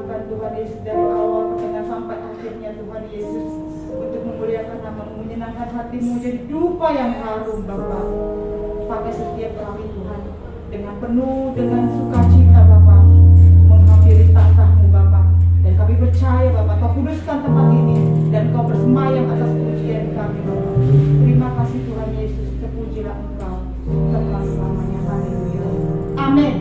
perjuangkan Tuhan Yesus dari awal pertengahan sampai akhirnya Tuhan Yesus, untuk memuliakan nama-Mu, menyenangkan hati-Mu, jadi dupa yang harum Bapa. Pakai setiap kami Tuhan dengan penuh dengan sukacita Bapa, menghampiri tahta-Mu Bapa. Dan kami percaya Bapa, Kau kuduskan tempat ini dan Kau bersemayam atas pujian kami Bapa. Terima kasih Tuhan Yesus, terpujilah Engkau selama-lamanya. Haleluya. Amin.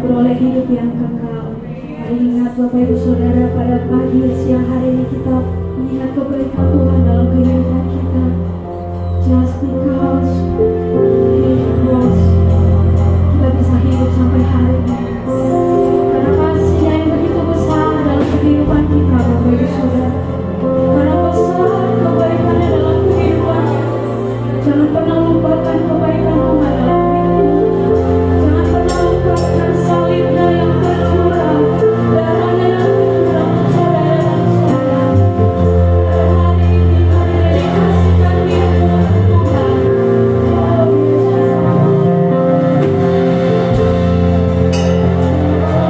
Beroleh hidup yang kekal. Mari ingat Bapak Ibu Saudara, pada pagi siang hari ini kita mengingat kebaikan Tuhan dalam kehidupan kita. Just because He was, kita bisa hidup sampai hari ini karena kasih-Nya yang begitu besar dalam kehidupan kita Bapak Ibu Saudara. Karena besar kebaikannya dalam kehidupan kita. Jangan pernah lupakan kebaikan Tuhan dalam salibnya yang tercurah, darahnya yang tercurah untuk saudara dan saudara. Hari ini kami dedikasikan diri Tuhan. Oh,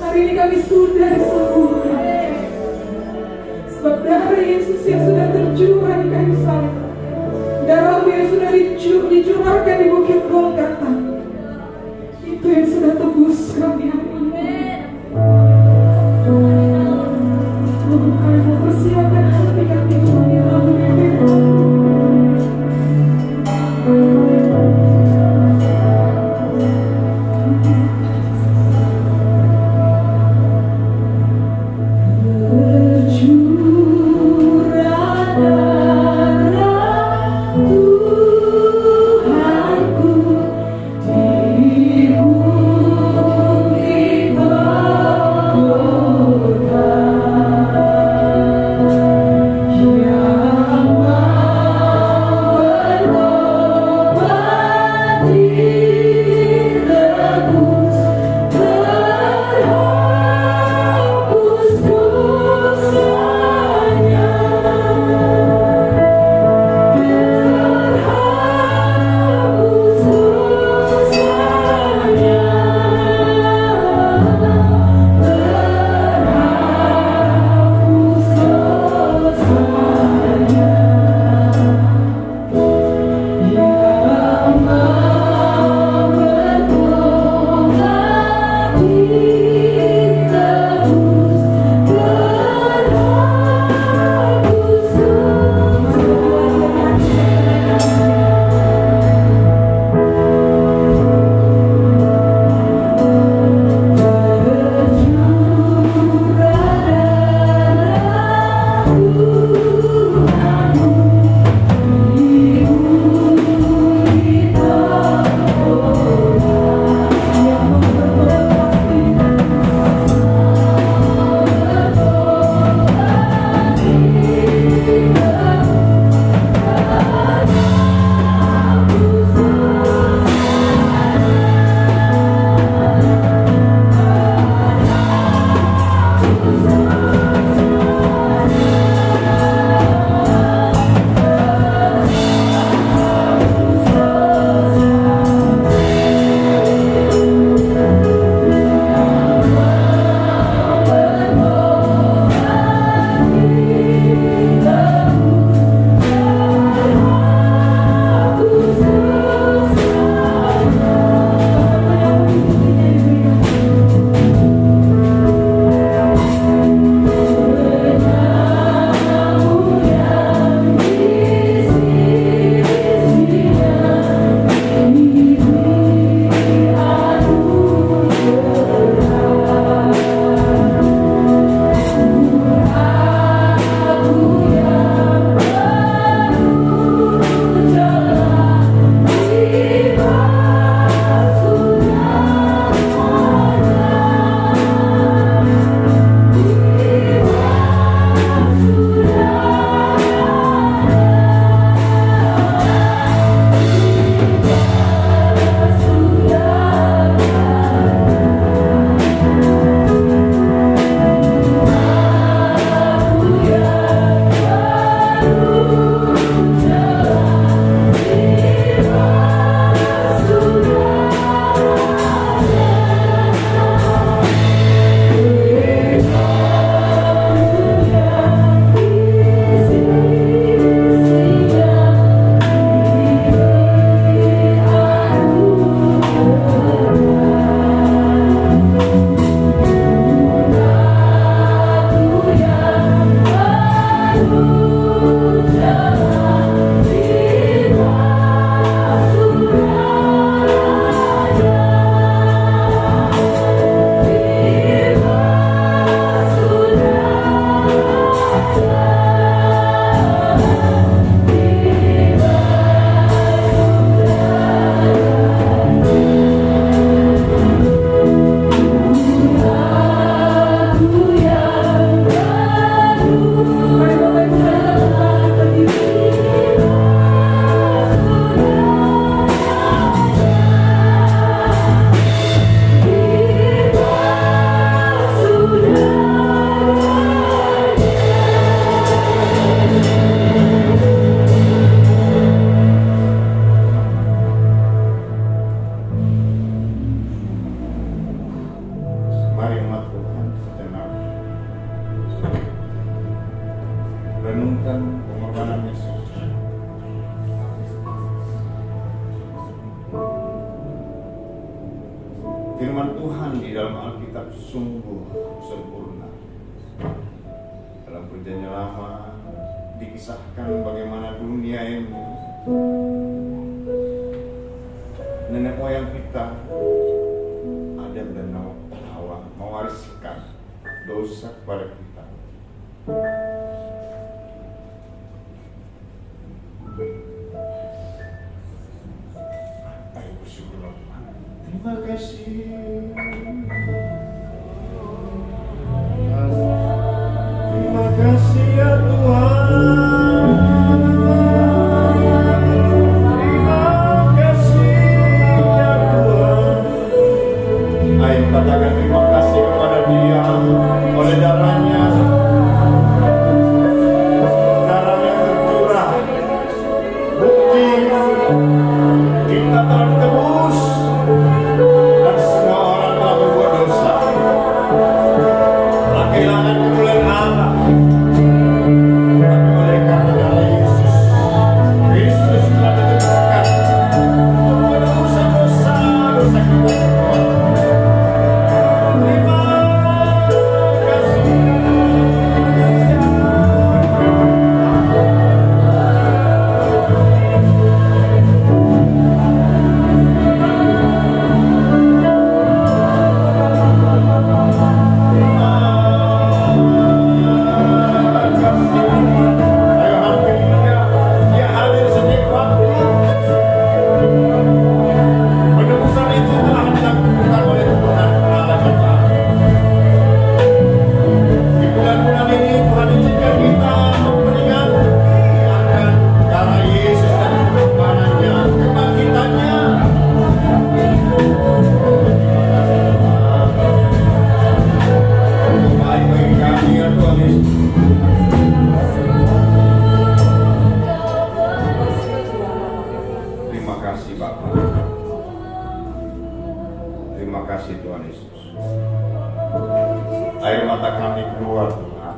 Hari ini kami sudah diselamatkan. Sebab darah Yesus yang sudah tercurah di kayu salib, darah yang sudah dicurahkan di bukit Golgota, itu yang sudah tebus kami hari ini. Kami mempersiapkan hati kami Tuhan yang Firman Tuhan di dalam Alkitab sungguh sempurna. Dalam Perjanjian Lama dikisahkan bagaimana dunia ini, nenek moyang kita Adam dan Hawa mewariskan dosa kepada kita. Ayo bersyukur. Terima kasih. Terima kasih ya Tuhan. Terima kasih ya Tuhan. Ayo katakan terima kasih kepada Dia. Oleh darahnya tercurah, bukti kita telah ditebus dan semua orang telah berbuat dosa, telah kehilangan kemuliaan Allah. Tapi oleh karena darah Yesus, Kristus telah diteguhkan untuk menebus dosa kita semua. Terima kasih. Terima kasih Tuhan Yesus. Air mata kami keluar Tuhan,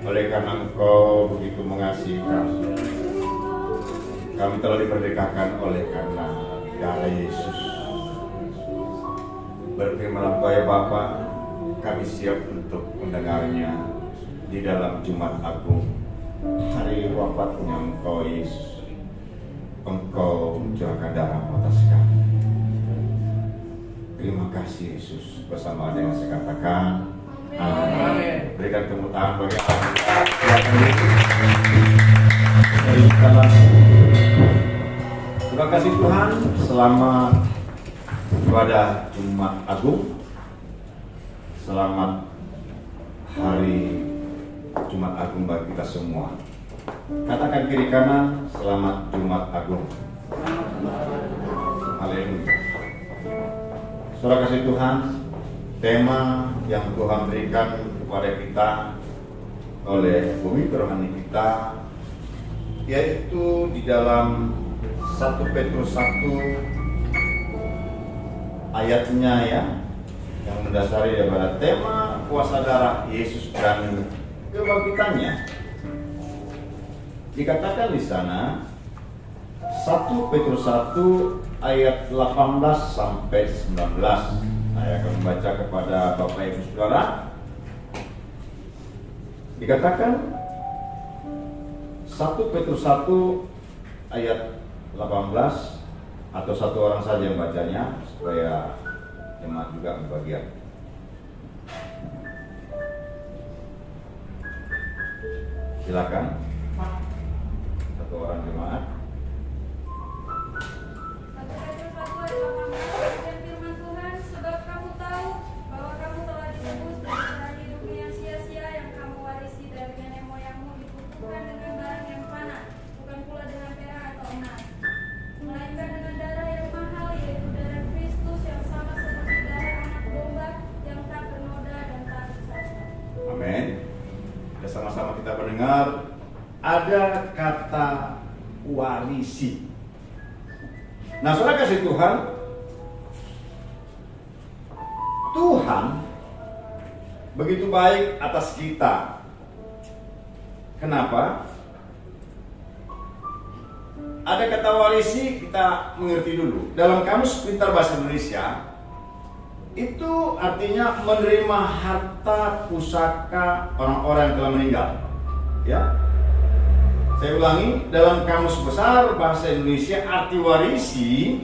oleh karena Engkau begitu mengasihi kami. Kami telah diperdekakan oleh karena darah Yesus. Berfirman Engkau ya Bapa, kami siap untuk mendengarnya di dalam Jumat Agung, hari wafatnya Engkau Yesus. Engkau mencurahkan darah atas kami. Terima kasih Yesus. Bersama dengan saya katakan amin. Berikan tepuk tangan bagi Allah. Terima kasih Tuhan. Selamat ibadah Jumat Agung. Selamat hari Jumat Agung bagi kita semua. Katakan kiri kanan, selamat Jumat Agung. Haleluya. Saudara kasih Tuhan, tema yang Tuhan berikan kepada kita oleh bumi rohani kita, yaitu di dalam 1 Petrus 1 ayatnya ya, yang mendasari daripada tema kuasa darah Yesus dan kebangkitannya. Dikatakan di sana 1 Petrus 1 ayat 18 sampai 19. Saya akan membaca kepada Bapak Ibu Saudara. Dikatakan 1 Petrus 1 ayat 18, atau satu orang saja yang bacanya supaya jemaat juga berbagian. Silakan. Satu orang jemaat. Dan firman Tuhan, sebab kamu tahu bahwa kamu telah ditebus dari hidupmu yang sia-sia yang kamu warisi dari nenek moyangmu, dikukuhkan dengan barang yang fana, bukan pula dengan perak atau emas, melainkan dengan darah yang mahal, yaitu darah Kristus yang sama seperti darah anak domba yang tak bernoda dan tak bercacat. Amin. Dan sama-sama kita mendengar ada kata warisi. Nah, saudara kasih Tuhan, Tuhan begitu baik atas kita. Kenapa? Ada kata warisi, kita mengerti dulu. Dalam kamus pintar bahasa Indonesia, itu artinya menerima harta pusaka orang-orang yang telah meninggal. Ya, saya ulangi, dalam Kamus Besar Bahasa Indonesia arti warisi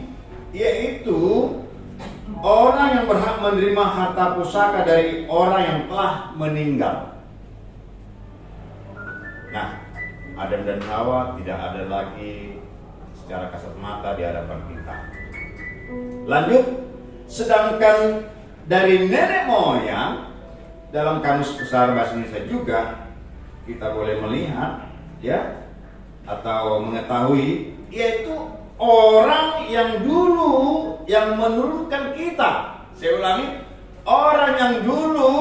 yaitu orang yang berhak menerima harta pusaka dari orang yang telah meninggal. Nah, Adam dan Hawa tidak ada lagi secara kasat mata di hadapan kita. Lanjut, sedangkan dari nenek moyang dalam Kamus Besar Bahasa Indonesia juga kita boleh melihat, ya, atau mengetahui, yaitu orang yang dulu yang menurunkan kita. Saya ulangi, orang yang dulu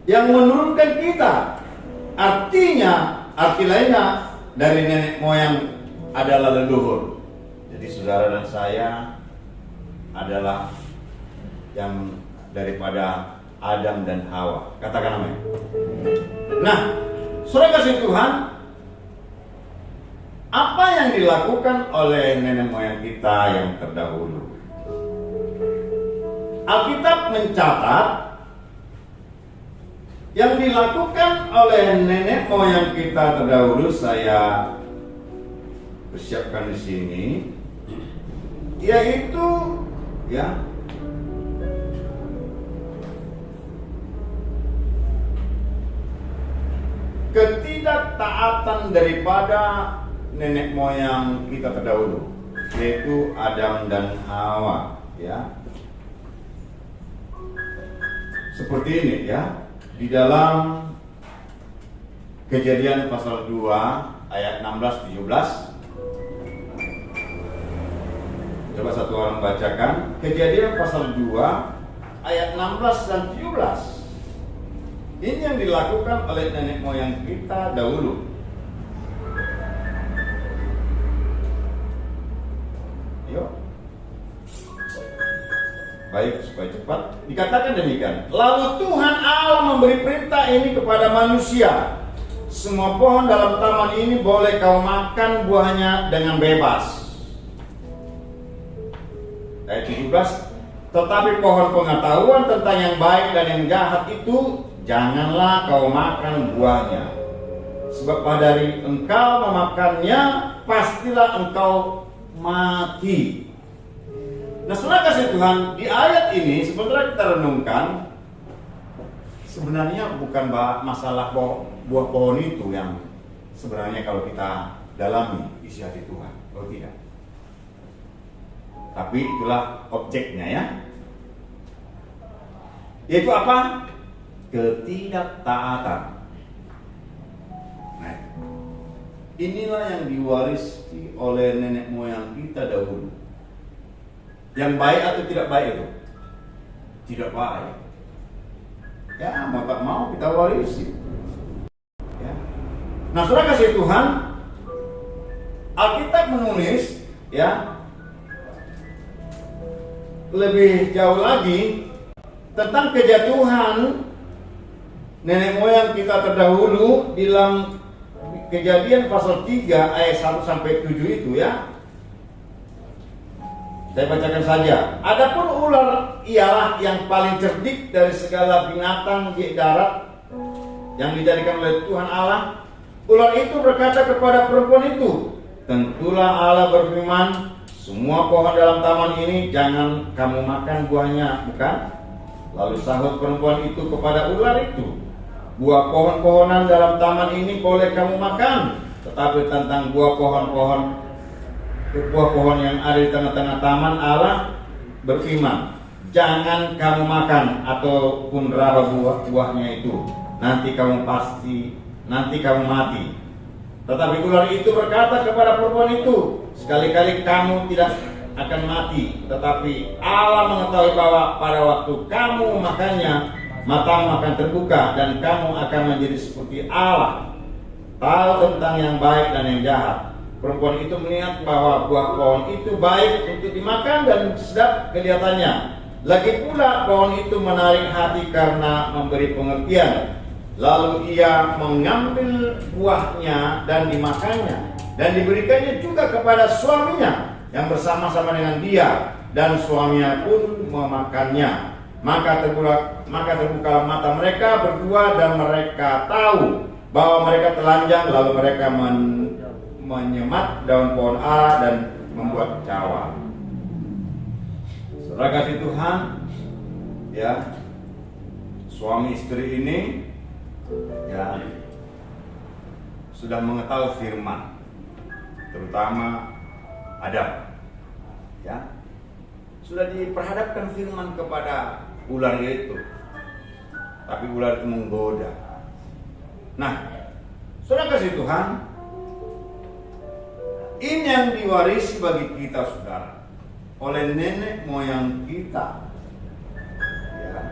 yang menurunkan kita. Artinya, arti lainnya dari nenek moyang adalah leluhur. Jadi saudara dan saya adalah yang daripada Adam dan Hawa. Katakan amin. Nah, saudara kasih Tuhan, apa yang dilakukan oleh nenek moyang kita yang terdahulu? Alkitab mencatat yang dilakukan oleh nenek moyang kita terdahulu. Saya persiapkan di sini, yaitu ya, ketidaktaatan daripada nenek moyang kita terdahulu, yaitu Adam dan Hawa, ya. Seperti ini, ya, di dalam Kejadian pasal 2 ayat 16-17. Coba satu orang bacakan Kejadian pasal 2 ayat 16 dan 17. Ini yang dilakukan oleh nenek moyang kita dahulu. Yuk. Baik, supaya cepat. Dikatakan demikian. Lalu Tuhan Allah memberi perintah ini kepada manusia. Semua pohon dalam taman ini boleh kau makan buahnya dengan bebas. Ayat 17. Tetapi pohon pengetahuan tentang yang baik dan yang jahat itu janganlah kau makan buahnya. Sebab pada hari engkau memakannya, pastilah engkau mati. Nah, saudara kasih Tuhan, di ayat ini sebenarnya kita renungkan, sebenarnya bukan masalah buah pohon itu yang sebenarnya kalau kita dalami isi hati Tuhan, kalau tidak. Tapi itulah objeknya, ya. Yaitu apa? Ketidaktaatan. Nah, inilah yang diwarisi oleh nenek moyang kita dahulu. Yang baik atau tidak baik itu? Tidak baik. Ya, mau tak mau kita warisi. Ya. Nah, saudara kasih Tuhan, Alkitab menulis, ya, lebih jauh lagi tentang kejatuhan nenek moyang kita terdahulu di dalam Kejadian pasal 3 ayat 1 sampai 7 itu, ya. Saya bacakan saja. Adapun ular ialah yang paling cerdik dari segala binatang di darat yang dijadikan oleh Tuhan Allah. Ular itu berkata kepada perempuan itu, tentulah Allah berfirman, semua pohon dalam taman ini jangan kamu makan buahnya, bukan? Lalu sahut perempuan itu kepada ular itu, buah pohon-pohonan dalam taman ini boleh kamu makan, tetapi tentang buah pohon yang ada di tengah-tengah taman, Allah berfirman, jangan kamu makan ataupun raba buahnya itu, nanti kamu mati. Tetapi ular itu berkata kepada perempuan itu, sekali-kali kamu tidak akan mati, tetapi Allah mengetahui bahwa pada waktu kamu memakannya, matamu akan terbuka dan kamu akan menjadi seperti Allah, tahu tentang yang baik dan yang jahat. Perempuan itu melihat bahwa buah pohon itu baik untuk dimakan dan sedap kelihatannya. Lagi pula pohon itu menarik hati karena memberi pengertian. Lalu ia mengambil buahnya dan dimakannya, dan diberikannya juga kepada suaminya yang bersama-sama dengan dia, dan suaminya pun memakannya. Maka terbuka mata mereka berdua dan mereka tahu bahwa mereka telanjang, lalu mereka menyemat daun pohon ara dan membuat cawan. Saudara kasih Tuhan, ya, suami istri ini ya sudah mengetahui firman, terutama Adam, ya, sudah diperhadapkan firman kepada ular itu, tapi ular itu menggoda. Nah, saudara kasih Tuhan, ini yang diwarisi bagi kita, saudara, oleh nenek moyang kita. Ya.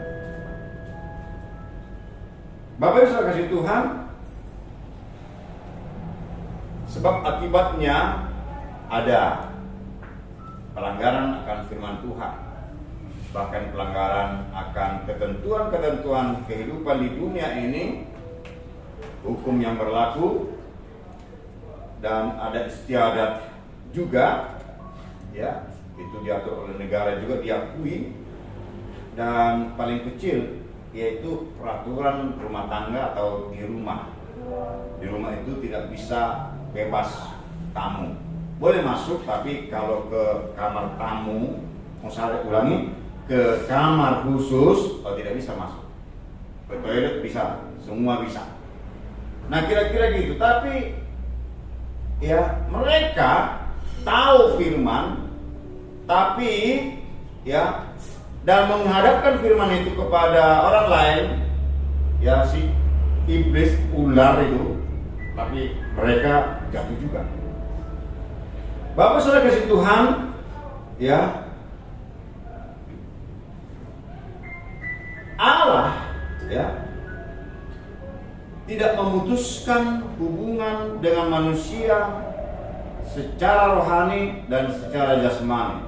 Bapak Ibu saudara kasih Tuhan, sebab akibatnya ada pelanggaran akan firman Tuhan, bahkan pelanggaran akan ketentuan-ketentuan kehidupan di dunia ini, hukum yang berlaku, dan ada istiadat juga, ya, itu diatur oleh negara juga, diakui. Dan paling kecil yaitu peraturan rumah tangga atau di rumah. Di rumah itu tidak bisa bebas tamu. Boleh masuk, tapi kalau ke kamar tamu, saya ulangi, ke kamar khusus, tidak bisa masuk. Ke toilet bisa, semua bisa. Nah, kira-kira gitu. Tapi ya, mereka tahu firman, tapi ya, dan menghadapkan firman itu kepada orang lain, ya, si iblis ular itu, tapi mereka jatuh juga. Bapak saudara kasih Tuhan, ya, Allah, ya, tidak memutuskan hubungan dengan manusia secara rohani dan secara jasmani.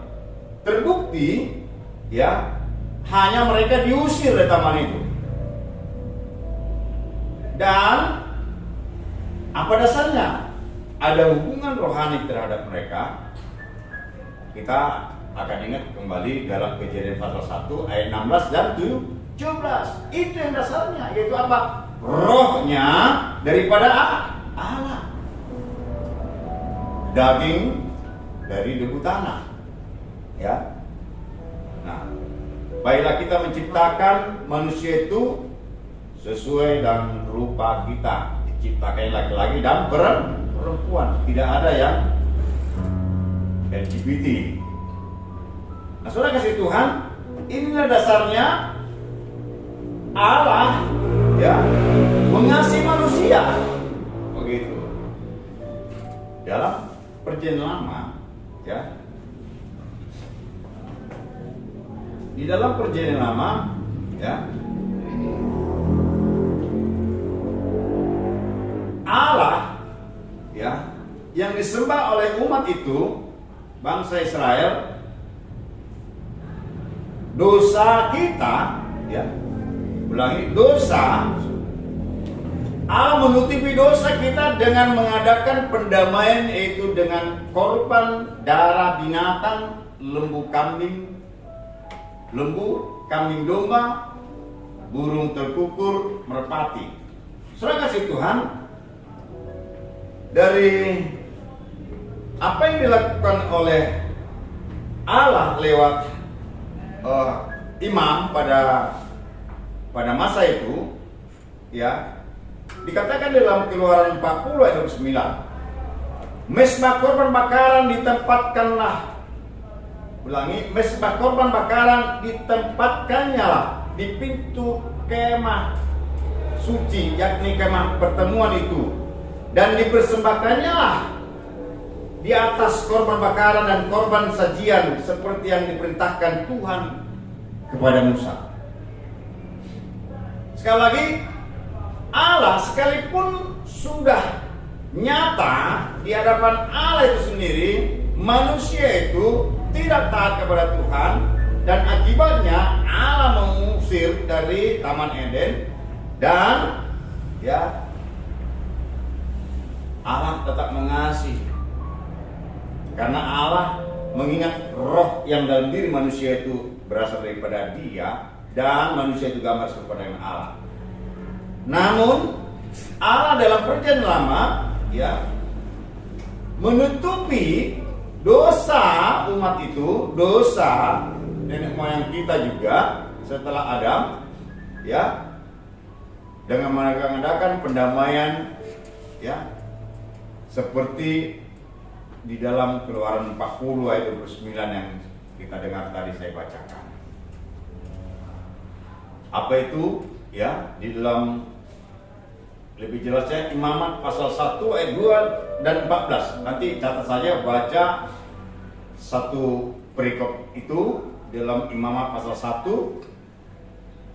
Terbukti, ya, hanya mereka diusir dari taman itu. Dan apa dasarnya? Ada hubungan rohani terhadap mereka. Kita akan ingat kembali dalam Kejadian pasal 1 ayat 16 dan 17. Itu yang dasarnya, yaitu apa? Rohnya daripada Allah, daging dari debu tanah, ya. Nah, baiklah kita menciptakan manusia itu sesuai dengan rupa kita, diciptakan laki-laki dan perempuan, tidak ada yang LGBT. Nah, saudara kasih Tuhan, inilah dasarnya Allah, ya, mengasihi manusia, begitu. Dalam Perjanjian Lama, ya, di dalam Perjanjian Lama, ya, Allah, ya, yang disembah oleh umat itu, bangsa Israel, dosa kita, ya, ulangi, dosa, Allah menutupi dosa kita dengan mengadakan pendamaian, yaitu dengan korban darah binatang, lembu kambing domba, burung terkukur, merpati. Saudara kasih Tuhan, dari apa yang dilakukan oleh Allah lewat imam pada masa itu, ya, dikatakan dalam Keluaran 40 ayat 9, mezbah korban bakaran ditempatkanlah, ulangi, mezbah korban bakaran ditempatkannya lah di pintu kemah suci, yakni kemah pertemuan itu, dan dipersembahkannya lah di atas korban bakaran dan korban sajian seperti yang diperintahkan Tuhan kepada Musa. Sekali lagi, Allah sekalipun sudah nyata di hadapan Allah itu sendiri, manusia itu tidak taat kepada Tuhan, dan akibatnya Allah mengusir dari Taman Eden. Dan ya, Allah tetap mengasihi, karena Allah mengingat roh yang dalam diri manusia itu berasal daripada Dia, dan manusia itu gambar serupa dengan Allah. Namun Allah dalam perjanjian lama ya menutupi dosa umat itu, dosa nenek moyang kita juga setelah Adam ya, dengan mengadakan pendamaian ya, seperti di dalam Keluaran 40 ayat 29 yang kita dengar tadi saya bacakan. Apa itu? Ya, di dalam lebih jelasnya Imamat pasal 1 ayat 2 dan 14. Nanti catat saja, baca satu perikop itu dalam Imamat pasal 1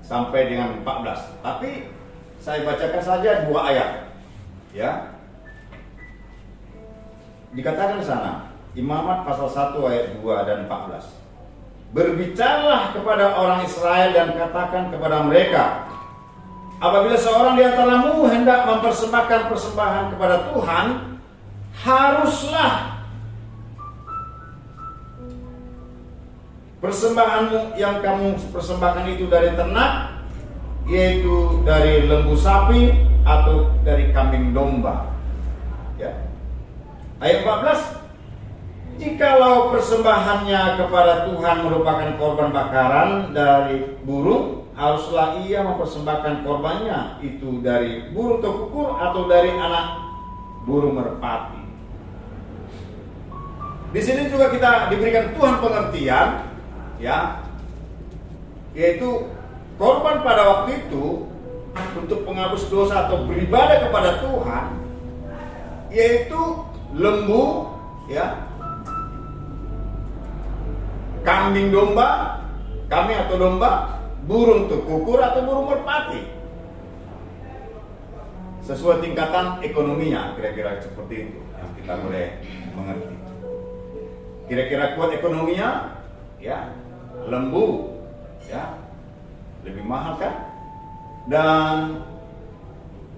sampai dengan 14. Tapi saya bacakan saja 2 ayat. Ya. Dikatakan di sana, Imamat pasal 1 ayat 2 dan 14. Berbicaralah kepada orang Israel dan katakan kepada mereka, apabila seorang di antaramu hendak mempersembahkan persembahan kepada Tuhan, haruslah persembahanmu yang kamu persembahkan itu dari ternak, yaitu dari lembu sapi atau dari kambing domba. Ya. Ayat 14, jikalau persembahannya kepada Tuhan merupakan korban bakaran dari burung, haruslah ia mempersembahkan korbannya itu dari burung tekukur atau dari anak burung merpati. Di sini juga kita diberikan Tuhan pengertian, ya, yaitu korban pada waktu itu untuk penghapus dosa atau beribadah kepada Tuhan, yaitu lembu, ya, kambing domba, kambing atau domba, burung tekukur atau burung merpati. Sesuai tingkatan ekonominya, kira-kira seperti itu yang kita boleh mengerti. Kira-kira kuat ekonominya, ya, lembu, ya, lebih mahal kan? Dan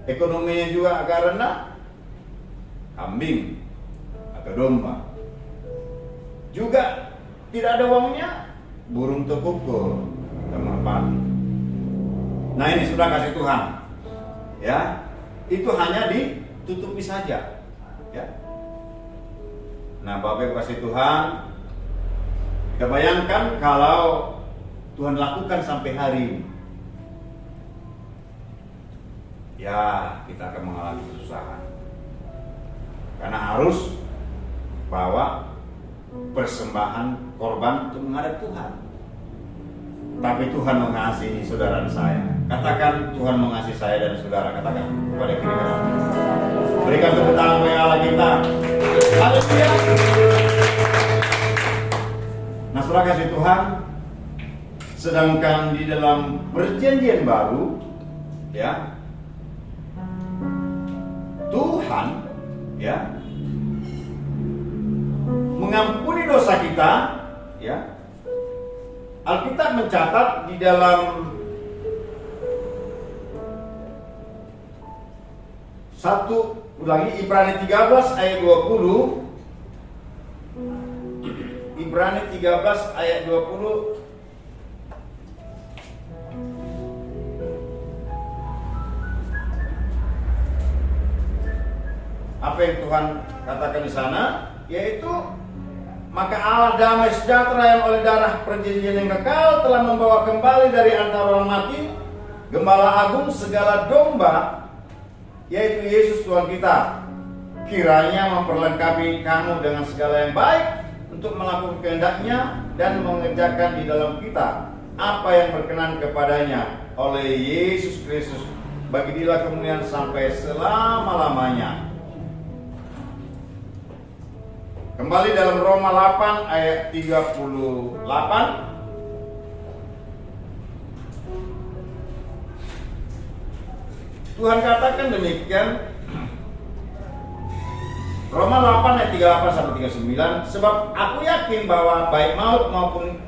ekonominya juga agak rendah, kambing atau domba. Juga tidak ada uangnya, burung tekukur atau merpati. Nah, ini sudah kasih Tuhan, ya, itu hanya ditutupi saja, ya. Nah, Bapak Ibu kasih Tuhan, kita bayangkan kalau Tuhan lakukan sampai hari ini, ya, kita akan mengalami kesusahan. Karena harus bawa persembahan korban untuk menghadap Tuhan. Tapi Tuhan mengasihi saudara dan saya. Katakan, Tuhan mengasihi saya dan saudara. Katakan kepada kita. Berikan tepuk tangan bagi Allah kita. Haleluya. Nah, saudara kasih Tuhan, sedangkan di dalam perjanjian baru, ya, Tuhan, ya, mengampuni dosa kita, ya. Alkitab mencatat di dalam Ibrani 13 ayat 20. Ibrani 13 ayat 20. Apa yang Tuhan katakan di sana? Yaitu, maka Allah damai sejahtera yang oleh darah perjanjian yang kekal telah membawa kembali dari antara orang mati Gembala Agung segala domba, yaitu Yesus Tuhan kita, kiranya memperlengkapi kamu dengan segala yang baik untuk melakukan kehendaknya dan mengerjakan di dalam kita apa yang berkenan kepadanya oleh Yesus Kristus, bagi Dia kemuliaan sampai selama-lamanya. Kembali dalam Roma 8 ayat 38. Tuhan katakan demikian. Roma 8 ayat 38 sampai 39. Sebab aku yakin bahwa baik maut maupun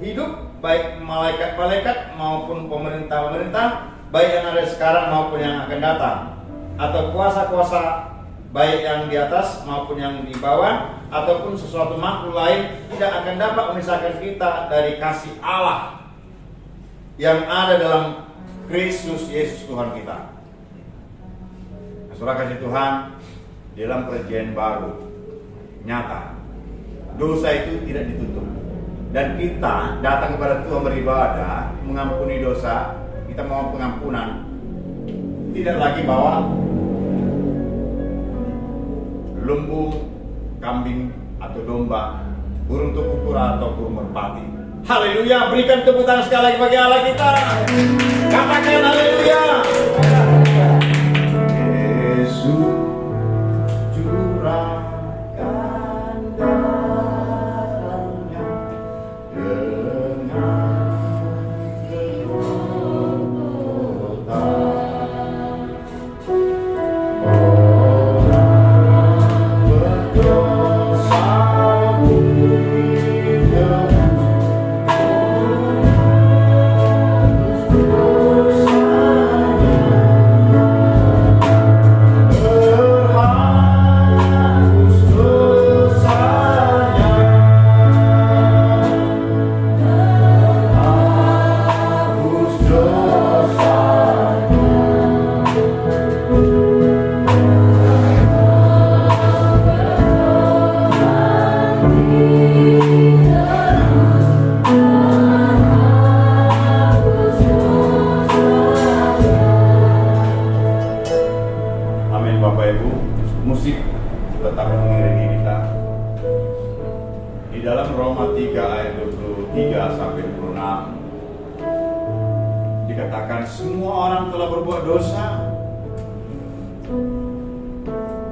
hidup, baik malaikat-malaikat maupun pemerintah-pemerintah, baik yang ada sekarang maupun yang akan datang, atau kuasa-kuasa baik yang di atas maupun yang di bawah, ataupun sesuatu makhluk lain tidak akan dapat memisahkan kita dari kasih Allah yang ada dalam Kristus Yesus Tuhan kita. Nah, saudara kasih Tuhan, dalam perjanjian baru nyata dosa itu tidak ditutup, dan kita datang kepada Tuhan beribadah, mengampuni dosa, kita mohon pengampunan, tidak lagi bawa lembu, kambing atau domba, burung tukukura atau burung merpati. Haleluya, berikan tepuk tangan sekali lagi bagi Allah kita. Katakan haleluya. Yesus curahkan darahnya dengan kelembutan. Orang berdosa dikatakan semua orang telah berbuat dosa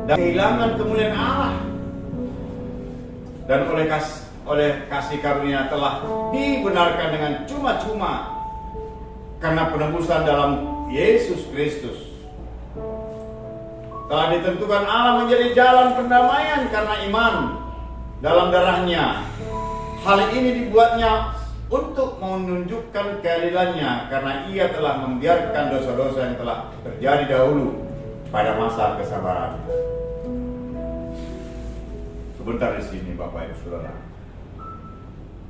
dan kehilangan kemuliaan Allah, dan oleh kasih karunia telah dibenarkan dengan cuma-cuma karena penebusan dalam Yesus Kristus. Telah ditentukan Allah menjadi jalan pendamaian karena iman dalam darahnya. Hal ini dibuatnya untuk menunjukkan keadilannya karena ia telah membiarkan dosa-dosa yang telah terjadi dahulu pada masa kesabarannya. Sebentar di sini Bapak Ibu Saudara.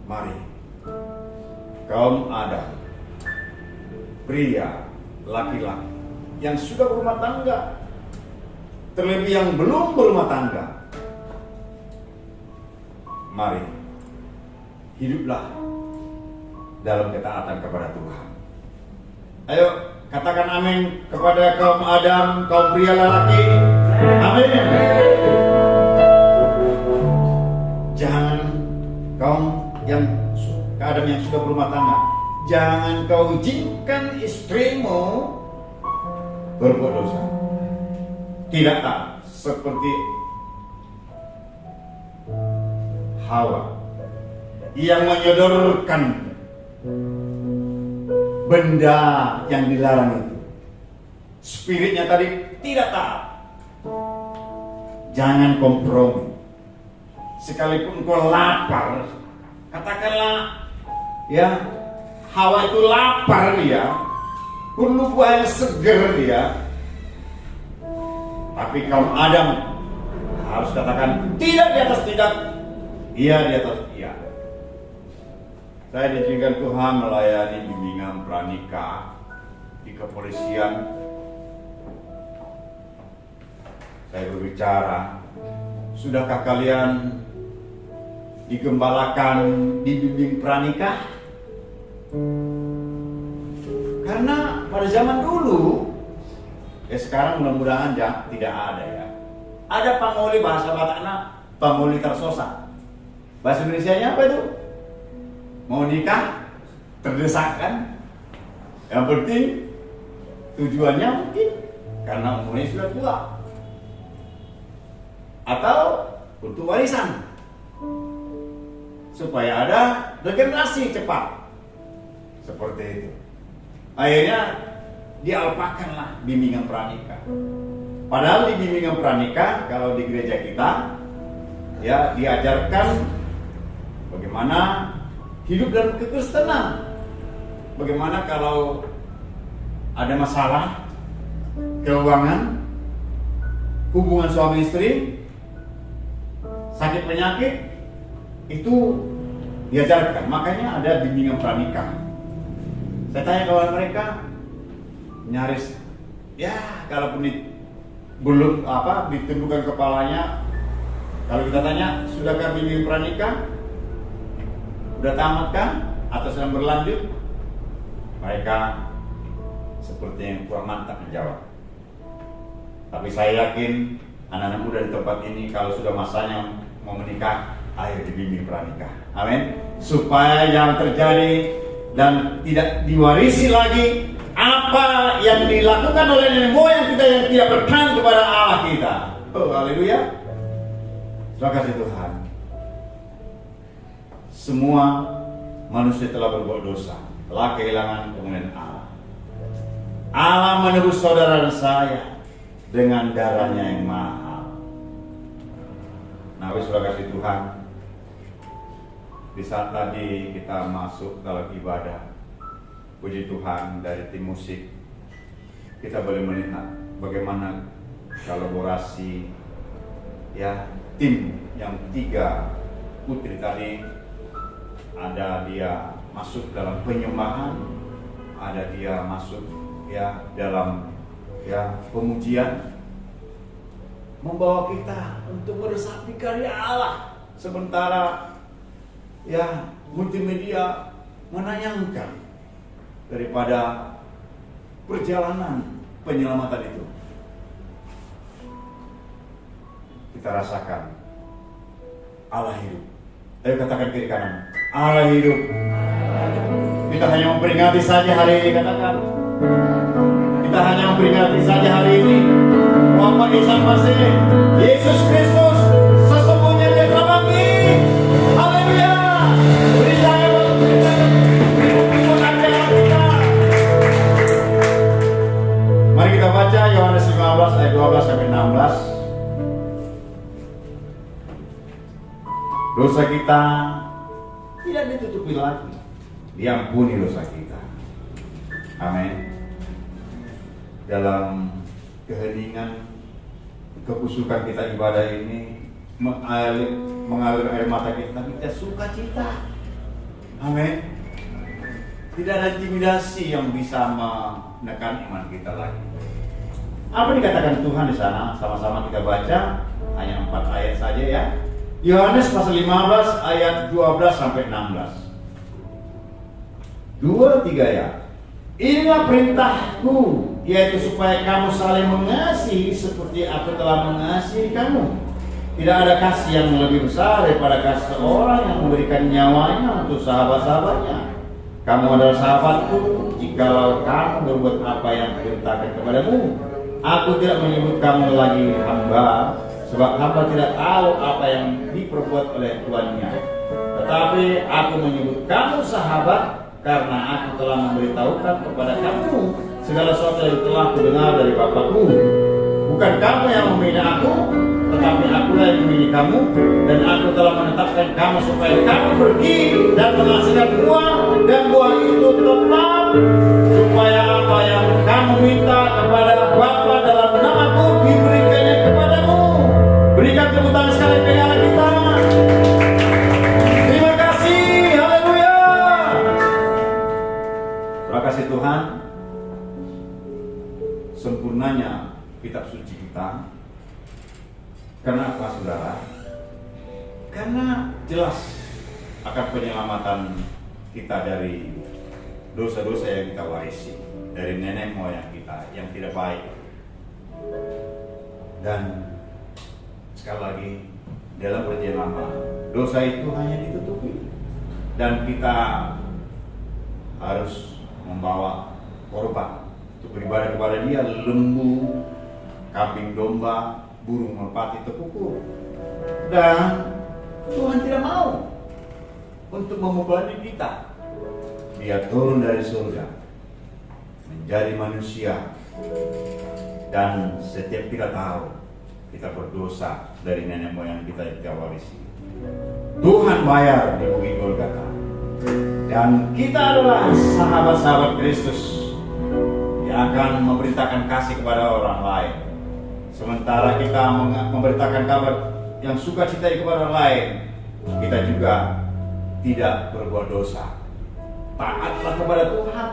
Mari kaum Adam, pria, laki-laki yang sudah berumah tangga, terlebih yang belum berumah tangga, mari hiduplah dalam ketaatan kepada Tuhan. Ayo katakan amin kepada kaum Adam, kaum pria lelaki. Amin. Jangan kaum yang Adam yang sudah berumah tangga, jangan kau izinkan istrimu berbuat dosa. Tidak tak seperti Hawa yang menyodorkan benda yang dilarang itu. Spiritnya tadi tidak taat. Jangan kompromi. Sekalipun kau lapar, katakanlah ya, Hawa itu lapar dia, perlu buah yang seger dia. Tapi kaum Adam harus katakan tidak di atas tidak, iya di atas iya. Saya diizinkan Tuhan melayani bimbingan pranikah di kepolisian. Saya berbicara, sudahkah kalian digembalakan, dibimbing pranikah? Karena pada zaman dulu, sekarang mudah-mudahan tidak ada ya. Ada pangoli, bahasa Batakna pangoli tersosa. Bahasa Indonesianya apa itu? Mau nikah, terdesak kan? Yang penting tujuannya mungkin karena umurnya sudah tua, atau untuk warisan, supaya ada regenerasi cepat. Seperti itu. Akhirnya dialpakanlah bimbingan pranikah. Padahal di bimbingan pranikah, kalau di gereja kita ya diajarkan bagaimana hidup dalam kekristenan. Bagaimana kalau ada masalah keuangan, hubungan suami istri, sakit penyakit itu diajarkan. Makanya ada bimbingan pranikah. Saya tanya kawan mereka, nyaris ya kalaupun belum ditundukkan kepalanya, kalau kita tanya sudahkah bimbingan pranikah, sudah tamat kan atau sedang berlanjut, mereka seperti yang kurang mantap menjawab. Tapi saya yakin anak-anak muda di tempat ini kalau sudah masanya mau menikah, ayo dibimbing pranikah. Amin. Supaya yang terjadi dan tidak diwarisi lagi apa yang dilakukan oleh nenek moyang kita yang tidak berkenan kepada Allah kita. Oh, haleluya. Terima kasih Tuhan. Semua manusia telah berbuat dosa, telah kehilangan kemuliaan Allah. Allah menebus saudara dan saya dengan darahnya yang mahal. Nah, sudah kasih Tuhan. Di saat tadi kita masuk dalam ibadah, puji Tuhan, dari tim musik kita boleh melihat bagaimana kolaborasi ya tim yang 3 putri tadi. Ada dia masuk dalam penyembahan, ada dia masuk ya dalam ya pemujian, membawa kita untuk meresapi karya Allah, sementara ya multimedia menayangkan daripada perjalanan penyelamatan itu. Kita rasakan Allah hidup. Ayo katakan kiri kanan, Allah hidup. Kita hanya memperingati saja hari ini, katakan. Kita hanya memperingati saja hari ini bahwa Isa Masih, Yesus Kristus sesungguhnya Dia telah bangkit. Haleluya. Beri saya waktu kita. Mari kita baca Yohanes 15 ayat 12 sampai 16. Dosa kita tidak ditutupi lagi, diampuni dosa kita. Amin. Dalam keheningan, kekusukan kita ibadah ini mengalir air mata kita sukacita. Amin. Tidak ada intimidasi yang bisa menekan iman kita lagi. Apa dikatakan Tuhan di sana? Sama-sama kita baca, hanya 4 ayat saja ya. Yohanes pasal 15 ayat 12 sampai 16. 2-3 ya. Inilah perintahku, yaitu supaya kamu saling mengasihi seperti aku telah mengasihi kamu. Tidak ada kasih yang lebih besar daripada kasih seorang yang memberikan nyawanya untuk sahabat-sahabatnya. Kamu adalah sahabatku jikalau kamu berbuat apa yang kuperintahkan kepadamu. Aku tidak menyebut kamu lagi hamba, sebab hamba tidak tahu apa yang diperbuat oleh tuannya. Tetapi aku menyebut kamu sahabat, karena aku telah memberitahukan kepada kamu segala sesuatu yang telah kudengar dari Bapakku. Bukan kamu yang memilih aku, tetapi akulah yang memilih kamu, dan aku telah menetapkan kamu supaya kamu pergi dan menghasilkan buah, dan buah itu tetap, supaya apa yang kamu minta kepada Bapa dalam namaku diberikannya kepadamu. Berikan tepuk tangan sekali bagi Allah kita. Terima kasih, haleluya. Terima kasih Tuhan. Sempurnanya kitab suci kita. Karena apa saudara? Karena jelas akan penyelamatan kita dari dosa-dosa yang kita warisi dari nenek moyang kita yang tidak baik. Dan sekali lagi, dalam perjanjian lama, dosa itu hanya ditutupi, dan kita harus membawa korban untuk beribadah kepada Dia, lembu, kambing domba, burung merpati terpukul. Dan Tuhan tidak mau untuk membebani kita. Dia turun dari surga menjadi manusia, dan setiap kita tahu kita berdosa dari nenek moyang kita yang kita warisi. Tuhan bayar di bukit Golgota, dan kita adalah sahabat-sahabat Kristus yang akan memberitakan kasih kepada orang lain. Sementara kita memberitakan kabar yang suka cita kepada orang lain, kita juga tidak berbuat dosa. Taatlah kepada Tuhan.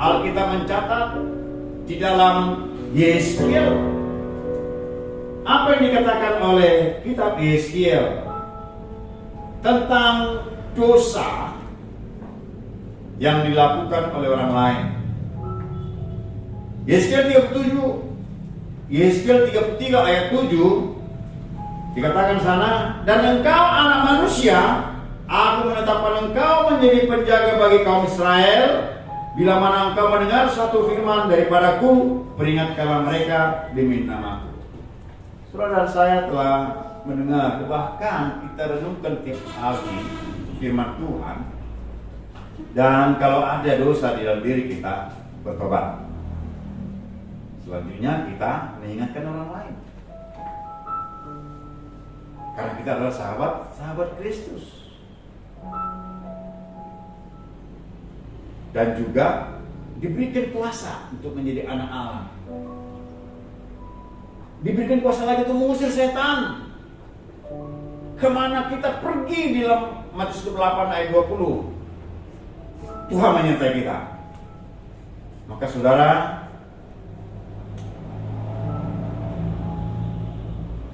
Alkitab mencatat di dalam Yeskiel, apa yang dikatakan oleh kitab Yeskiel tentang dosa yang dilakukan oleh orang lain. Yeskiel 33 ayat 7 dikatakan sana, dan engkau anak manusia, aku menetapkan engkau menjadi penjaga bagi kaum Israel. Bila mana engkau mendengar satu firman daripadaku, peringatkanlah mereka demi namaku. Saudara, saya telah mendengar, bahkan kita renungkan tiap hari firman Tuhan. Dan kalau ada dosa di dalam diri kita, bertobat. Selanjutnya kita mengingatkan orang lain. Karena kita adalah sahabat Kristus. Dan juga diberikan kuasa untuk menjadi anak Allah. Diberikan kuasa lagi untuk mengusir setan. Kemana kita pergi di dalam Matius 28 ayat 20, Tuhan menyertai kita. Maka saudara,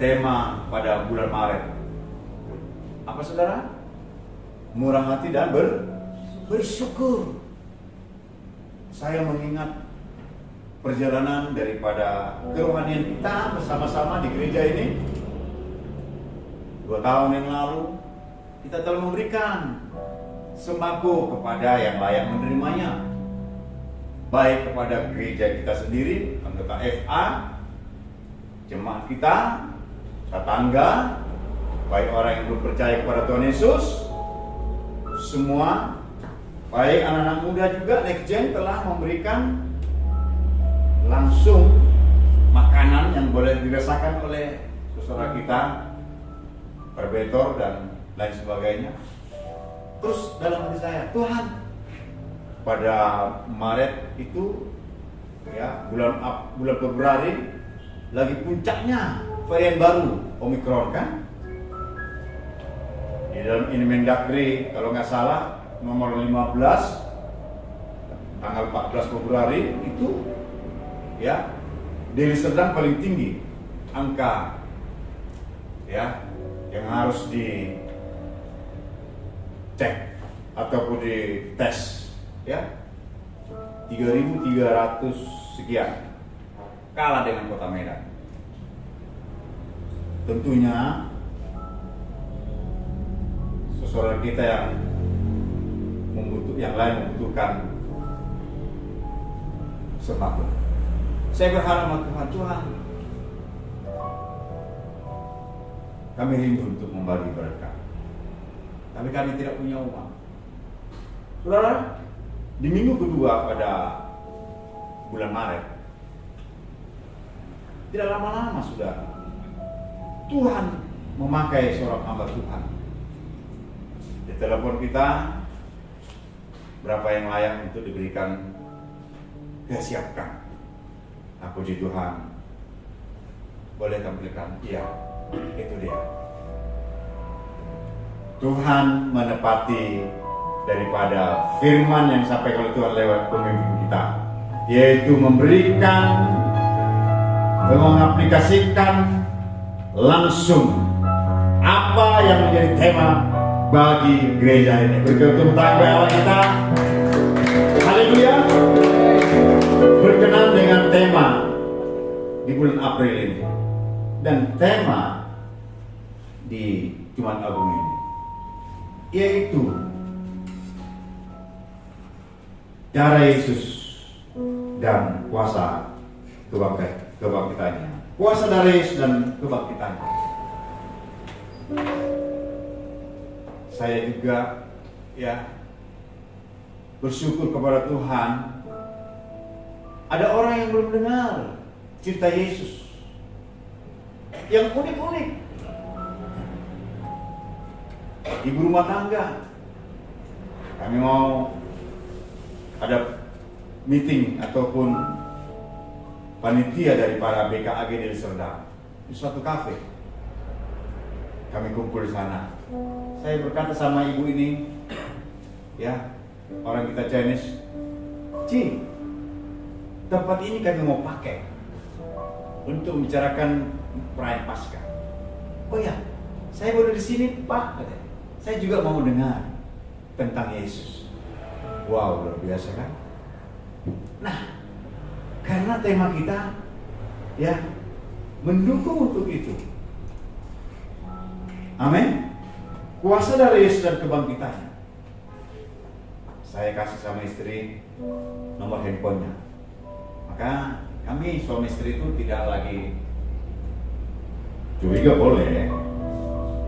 tema pada bulan Maret apa saudara? Murah hati dan bersyukur. Saya mengingat perjalanan daripada kerohanian kita bersama-sama di gereja ini. 2 tahun yang lalu kita telah memberikan sembako kepada yang layak menerimanya, baik kepada gereja kita sendiri, anggota FA, jemaat kita, tetangga, baik orang yang belum percaya kepada Tuhan Yesus, semua, baik anak-anak muda juga, Next Gen telah memberikan langsung makanan yang boleh dirasakan oleh saudara kita, perbetor dan lain sebagainya. Terus dalam hati saya, Tuhan, pada Maret itu, ya, bulan Februari lagi puncaknya varian baru Omikron kan? Di dalam Mendagri kalau nggak salah nomor 15 tanggal 14 Februari itu, ya, Deli Serdang paling tinggi angka, ya, yang harus dicek ataupun dites, ya, 3.300 sekian, kalah dengan Kota Medan. Tentunya saudara kita yang lain membutuhkan sembako. Saya berharap sama Tuhan, kami rindu untuk membagi berkat, tapi kami tidak punya uang. Saudara, di minggu kedua pada bulan Maret, tidak lama-lama sudah Tuhan memakai seorang hamba Tuhan. Di telepon kita, berapa yang layak untuk diberikan, dia siapkan. Aku puji Tuhan. Boleh tampilkan? Iya, itu dia. Tuhan menepati daripada firman yang disampaikan oleh Tuhan lewat pemimpin kita, yaitu memberikan, mengaplikasikan langsung apa yang menjadi tema bagi gereja ini. Berkenan tangga Allah kita. Haleluya. Berkenan dengan tema di bulan April ini dan tema di Jumat Agung ini, yaitu darah Yesus dan kuasa kebangkitannya. Kuasa darah Yesus dan kebangkitannya. Saya juga, ya, bersyukur kepada Tuhan. Ada orang yang belum dengar cerita Yesus yang unik-unik. Ibu rumah tangga, kami mau ada meeting ataupun panitia dari para BKAG dari Serdang di suatu kafe. kami kumpul di sana. Saya berkata sama ibu ini, ya, orang kita Chinese, Ci, tempat ini kami mau pakai untuk membicarakan perayaan Paskah. Oh ya, saya boleh di sini, Pak? Saya juga mau dengar tentang Yesus. Wow, luar biasa kan? Nah, karena tema kita, ya, mendukung untuk itu. Amin. Kuasa dari Yesus dan kebangkitannya. Saya kasih sama istri nomor handphonenya. Maka kami suami istri itu tidak lagi curiga, boleh,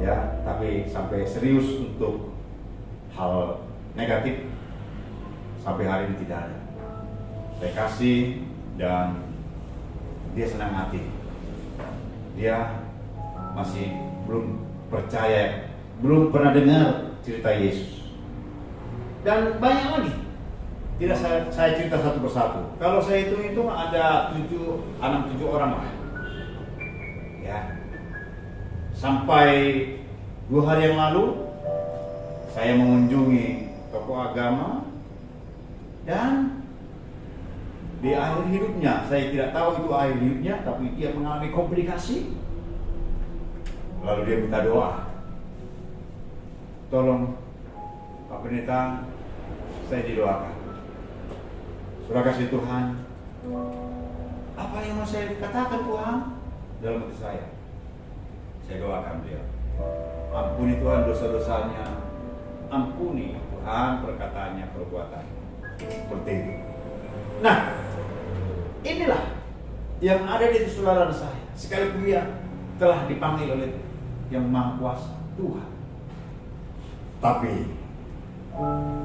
ya, tapi sampai serius untuk hal negatif sampai hari ini tidak ada. Saya kasih dan dia senang hati. Dia masih belum percaya, belum pernah dengar cerita Yesus. Dan banyak lagi. Tidak saya cerita satu persatu. Kalau saya hitung ada 6-7 orang lah. Ya. Sampai 2 hari yang lalu saya mengunjungi tokoh agama dan di akhir hidupnya, saya tidak tahu itu akhir hidupnya, tapi dia mengalami komplikasi. Lalu dia minta doa. Tolong Pak Pendeta, saya didoakan. Surah kasih Tuhan, apa yang mau saya katakan Tuhan dalam hati saya? Saya doakan dia. Ampuni Tuhan dosa-dosanya, ampuni Tuhan perkataannya, perbuatannya. Seperti itu. Nah, inilah yang ada di saudara saya. Sekalipun dia telah dipanggil oleh Yang Maha Kuasa, Tuhan. Tapi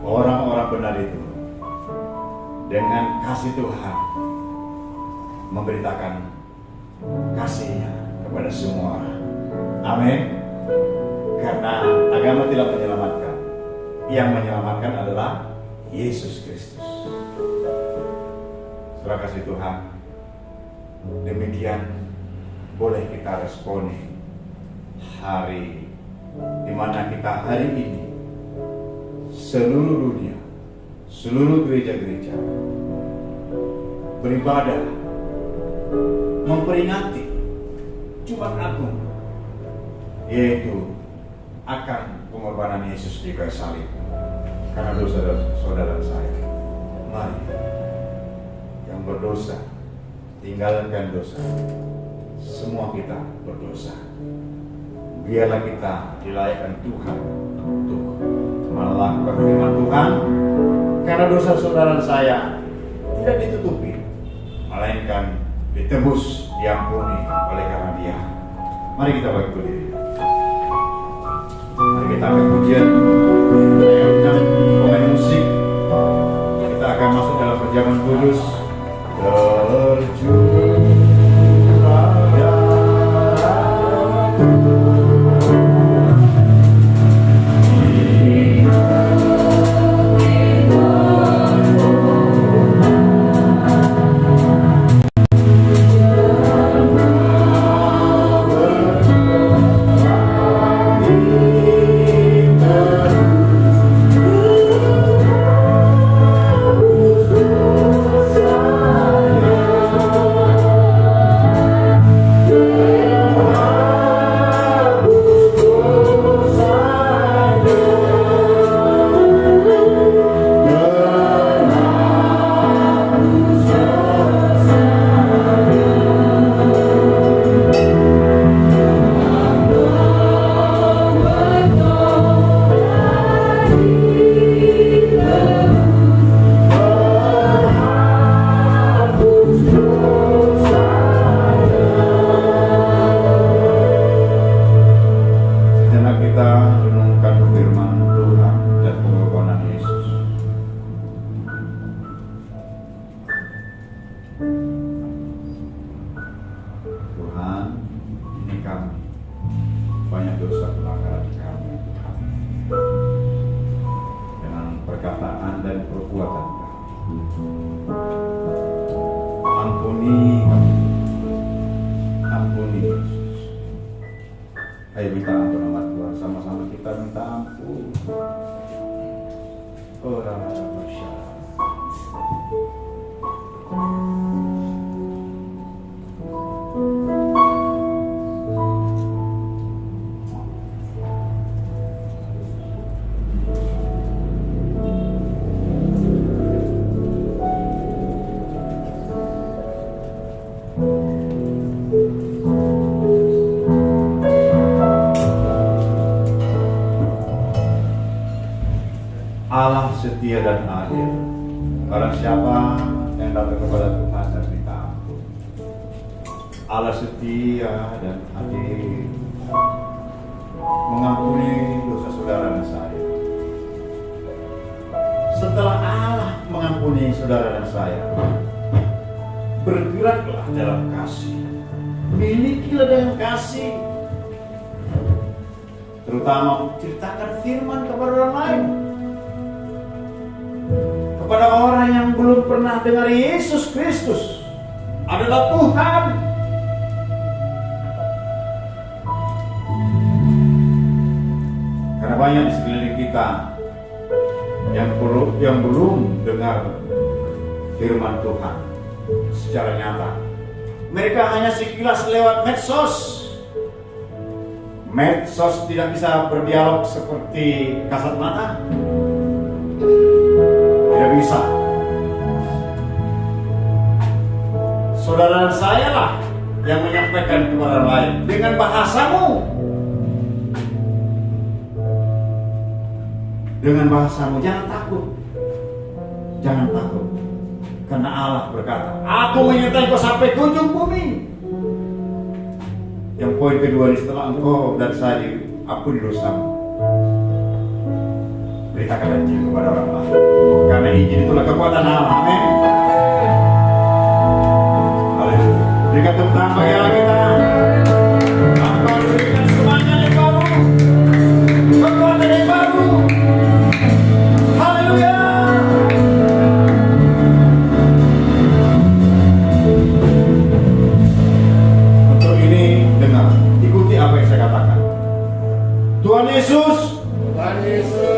orang-orang benar itu dengan kasih Tuhan memberitakan kasih-Nya kepada semua orang. Amin. Karena agama tidak menyelamatkan. Yang menyelamatkan adalah Yesus Kristus. Surah kasih Tuhan. Demikian boleh kita responi hari di mana kita hari ini seluruh dunia, seluruh gereja-gereja beribadah memperingati Jumat Agung, yaitu akan pengorbanan Yesus di kayu salib karena dosa saudara saya. Mari yang berdosa tinggalkan dosa. Semua kita berdosa. Biarlah kita dilayakkan Tuhan untuk melakukan firman Tuhan, karena dosa saudara saya tidak ditutupi, melainkan ditebus, diampuni oleh karena Dia. Mari kita bangkit berdiri. Mari kita akan pujian, saya undang pemain musik. Kita akan masuk dalam perjamuan kudus. Terjun ampuni Yesus. Ayo minta ampun. Orang Allah setia dan adil. Barang siapa yang datang kepada Tuhan dan minta ampun, Allah setia dan adil, mengampuni dosa saudara dan saya. Setelah Allah mengampuni saudara dan saya, bergeraklah dalam kasih, milikilah dengan kasih, terutama ceritakan firman kepada orang lain, kepada orang yang belum pernah dengar Yesus Kristus adalah Tuhan. Karena banyak di sekeliling kita yang belum dengar firman Tuhan secara nyata. Mereka hanya sekilas lewat medsos. Medsos tidak bisa berdialog seperti kasat mata. Tidak bisa. Saudara saya lah yang menyampaikan kepada orang lain dengan bahasamu. Dengan bahasamu, jangan takut. Jangan takut. Karena Allah berkata, aku menyertai kau sampai ke ujung bumi. Yang poin kedua ini, setelah engkau dan saya diampuni dosamu, beritakan Injil kepada orang lain. Karena Injil itulah kekuatan Allah. Amin. Haleluya. Berikan tepuk tangan bagi Allah kita. Engkau berikan semangat yang baru, kekuatan yang baru. Haleluya. Untuk ini dengar, ikuti apa yang saya katakan. Tuhan Yesus,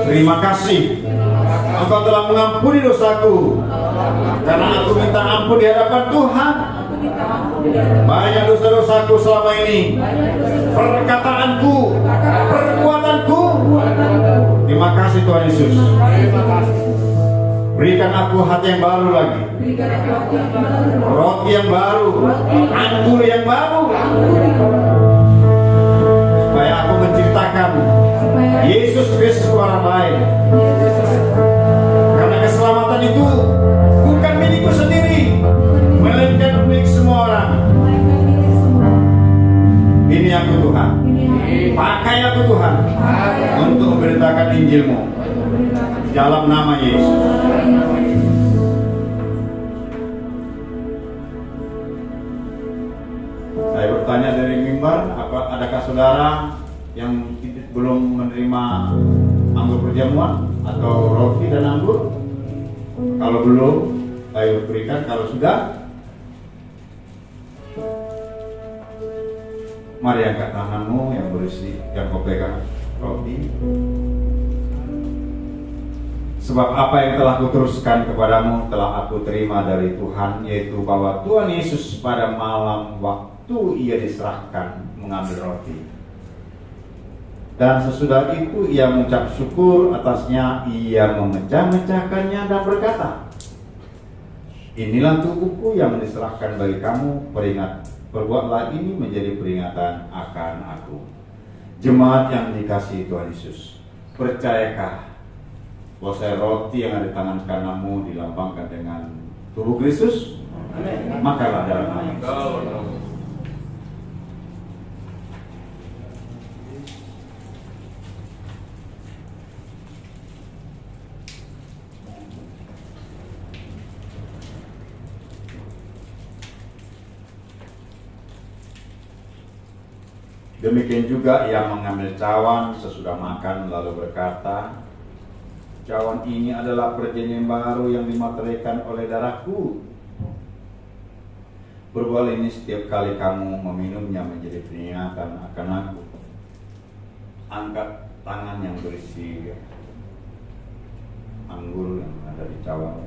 terima kasih. Engkau telah mengampuni dosaku. Karena aku minta ampun di hadapan Tuhan. Banyak dosa-dosaku selama ini, perkataanku, perbuatanku. Terima kasih Tuhan Yesus. Berikan aku hati yang baru lagi, roti yang baru, anggur yang baru, supaya aku menceritakan Yesus Kristus ke orang lain. Karena keselamatan itu bukan milikku sendiri, melainkan milik semua orang. Ini aku Tuhan, pakai aku Tuhan untuk memberitakan Injil-Mu dalam nama Yesus. Saya bertanya dari mimbar, adakah saudara yang belum menerima anggur perjamuan atau roti dan anggur? Kalau belum, ayo berikan. Kalau sudah, mari angkat tanganmu yang berisi, yang kau pegang roti. Sebab apa yang telah kuteruskan kepadamu telah aku terima dari Tuhan, yaitu bahwa Tuhan Yesus pada malam waktu ia diserahkan mengambil roti, dan sesudah itu ia mengucap syukur atasnya, ia memecah-mecahkannya dan berkata, inilah tubuhku yang diserahkan bagi kamu, perbuatlah ini menjadi peringatan akan aku. Jemaat yang dikasihi Tuhan Yesus, percayakah bahwa roti yang ada di tangan kananmu dilambangkan dengan tubuh Kristus? Makanlah dalam nama Yesus. Demikian juga ia mengambil cawan sesudah makan lalu berkata, cawan ini adalah perjanjian baru yang dimateraikan oleh darahku. Berbuat ini setiap kali kamu meminumnya menjadi peringatan akan aku. Angkat tangan yang berisi anggur cawan.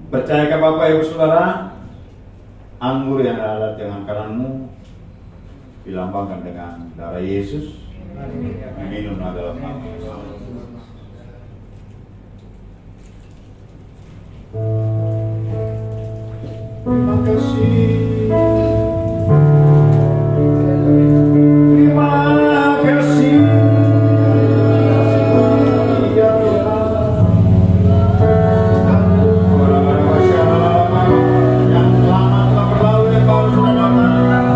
Percayakah Bapak Ibu Saudara, anggur yang ada di tangan kananmu dilambangkan dengan darah Yesus, diminum adalah nama Yesus. Terima kasih. Terima kasih. Ya orang-orang masyarakat yang lama telah berlalu dan baru sudah datang.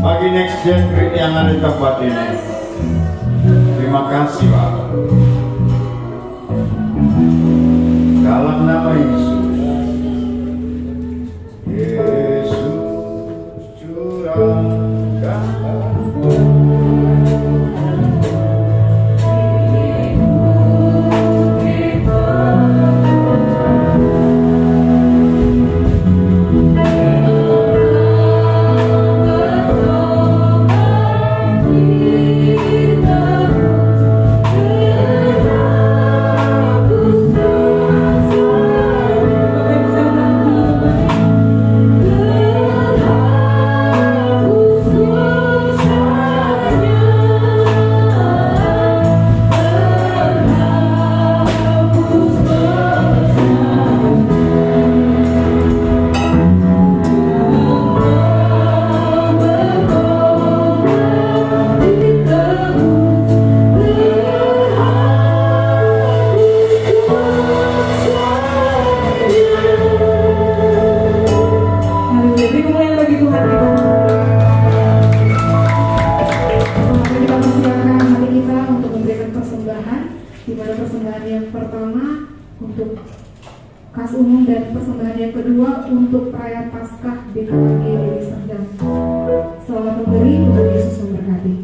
Bagi next gen yang ada di tempat ini, terima kasih Bapak. Dalam nama Yesus, Yesus curahkan di mana persembahan yang pertama untuk kas umum dan persembahan yang kedua untuk perayaan Paskah BKKG Deli Serdang. Selamat memberi, Tuhan Yesus memberkati.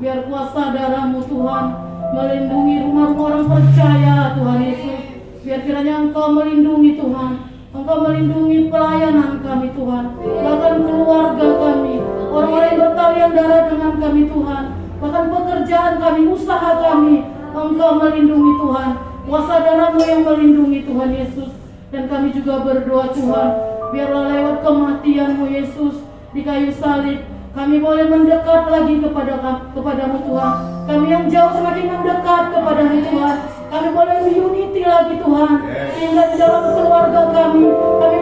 Biar kuasa darah-Mu Tuhan melindungi rumah-rumah orang percaya Tuhan Yesus. Biar kiranya Engkau melindungi Tuhan, Engkau melindungi pelayanan kami Tuhan, bahkan keluarga kami, orang-orang yang bertalian darah dengan kami Tuhan, bahkan pekerjaan kami, usaha kami, Engkau melindungi Tuhan. Kuasa darah-Mu yang melindungi Tuhan Yesus. Dan kami juga berdoa Tuhan, biarlah lewat kematian-Mu Yesus di kayu salib, kami boleh mendekat lagi kepadamu Tuhan. Kami yang jauh semakin mendekat kepadamu Tuhan. Kami boleh unity lagi Tuhan. Sehingga di dalam keluarga kami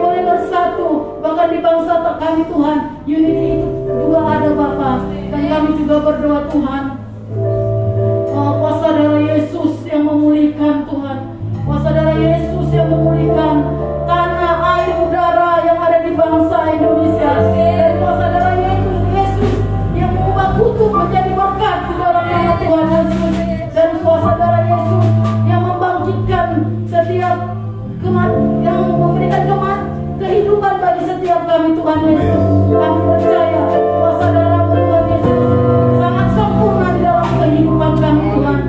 boleh bersatu. Bahkan di bangsa kami Tuhan, unity itu juga ada Bapa. Dan kami juga berdoa Tuhan, kuasa darah Yesus yang memulihkan Tuhan. Kuasa darah Yesus yang memulihkan tanah, air, udara yang ada di bangsa Indonesia. Dan kuasa darah Yesus yang mengubah kutuk menjadi berkat di dalam nama Tuhan Yesus. Dan kuasa darah Yesus yang membangkitkan setiap yang memberikan kehidupan bagi setiap kami Tuhan Yesus. Kami percaya kuasa darah Tuhan Yesus sangat sempurna di dalam kehidupan kami Tuhan.